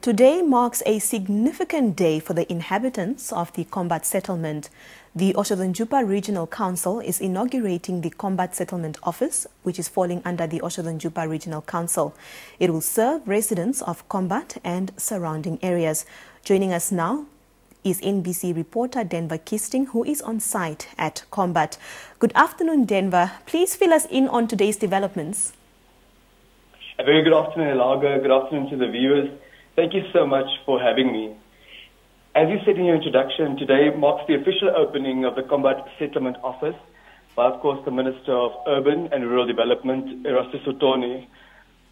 Today marks a significant day for the inhabitants of the Kombat Settlement. The Oshozondjupa Regional Council is inaugurating the Kombat Settlement Office, which is falling under the Oshozondjupa Regional Council. It will serve residents of Kombat and surrounding areas. Joining us now is NBC reporter Denver Kisting, who is on site at Kombat. Good afternoon, Denver. Please fill us in on today's developments. A very good afternoon, Elaga. Good afternoon to the viewers. Thank you so much for having me. As you said in your introduction, today marks the official opening of the Kombat Settlement Office by, of course, the Minister of Urban and Rural Development, Erastus Sotoni.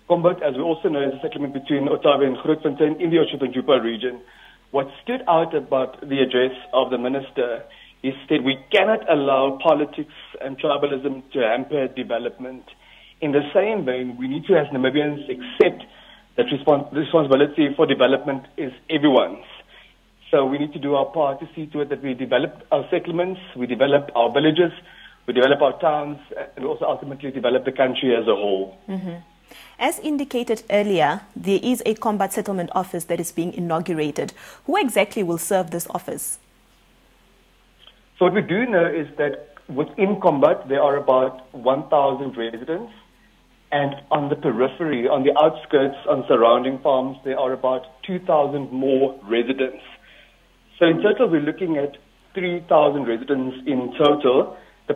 Kombat, as we also know, is a settlement between Otavi and Grootfontein in the Oshozondjupa region. What stood out about the address of the Minister is that we cannot allow politics and tribalism to hamper development. In the same vein, we need to, as Namibians, accept that responsibility for development is everyone's. So we need to do our part to see to it that we develop our settlements, we develop our villages, we develop our towns, and also ultimately develop the country as a whole. As indicated earlier, there is a Kombat Settlement Office that is being inaugurated. Who exactly will serve this office? So what we do know is that within Kombat, there are about 1,000 residents. And on the periphery, on the outskirts, on surrounding farms, there are about 2,000 more residents. So in total, we're looking at 3,000 residents in total. The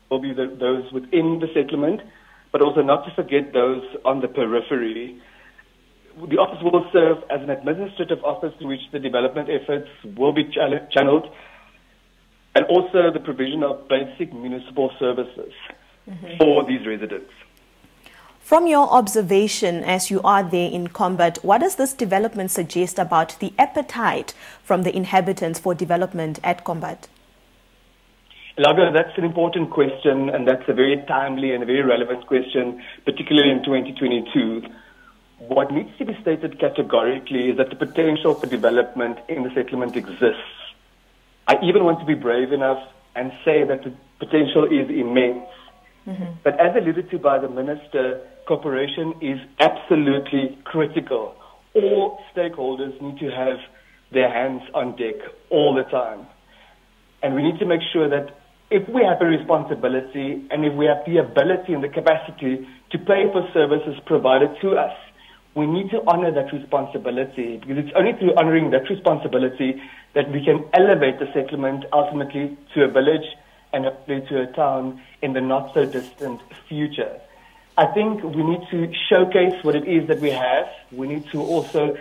will be those within the settlement, but also not to forget those on the periphery. The office will serve as an administrative office through which the development efforts will be channeled, and also the provision of basic municipal services for these residents. From your observation as you are there in Kombat, what does this development suggest about the appetite from the inhabitants for development at Kombat? Elaga, that's an important question, and that's a very timely and a very relevant question, particularly in 2022. What needs to be stated categorically is that the potential for development in the settlement exists. I even want to be brave enough and say that the potential is immense. But as alluded to by the Minister, cooperation is absolutely critical. All stakeholders need to have their hands on deck all the time. And we need to make sure that if we have a responsibility and if we have the ability and the capacity to pay for services provided to us, we need to honor that responsibility, because it's only through honoring that responsibility that we can elevate the settlement ultimately to a village and to a town in the not-so-distant future. I think we need to showcase what it is that we have. We need to also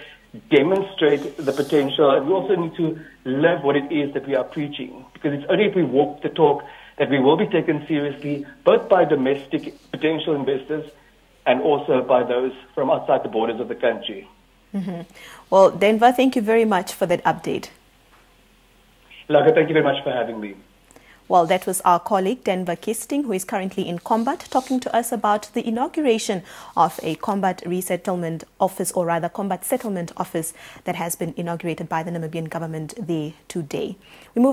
demonstrate the potential, and we also need to live what it is that we are preaching, because it's only if we walk the talk that we will be taken seriously, both by domestic potential investors and also by those from outside the borders of the country. Well, Denver, thank you very much for that update. Laga, thank you very much for having me. Well, that was our colleague Denver Kisting, who is currently in Kombat, talking to us about the inauguration of a Kombat Resettlement Office, or rather Kombat Settlement Office, that has been inaugurated by the Namibian government there today. We move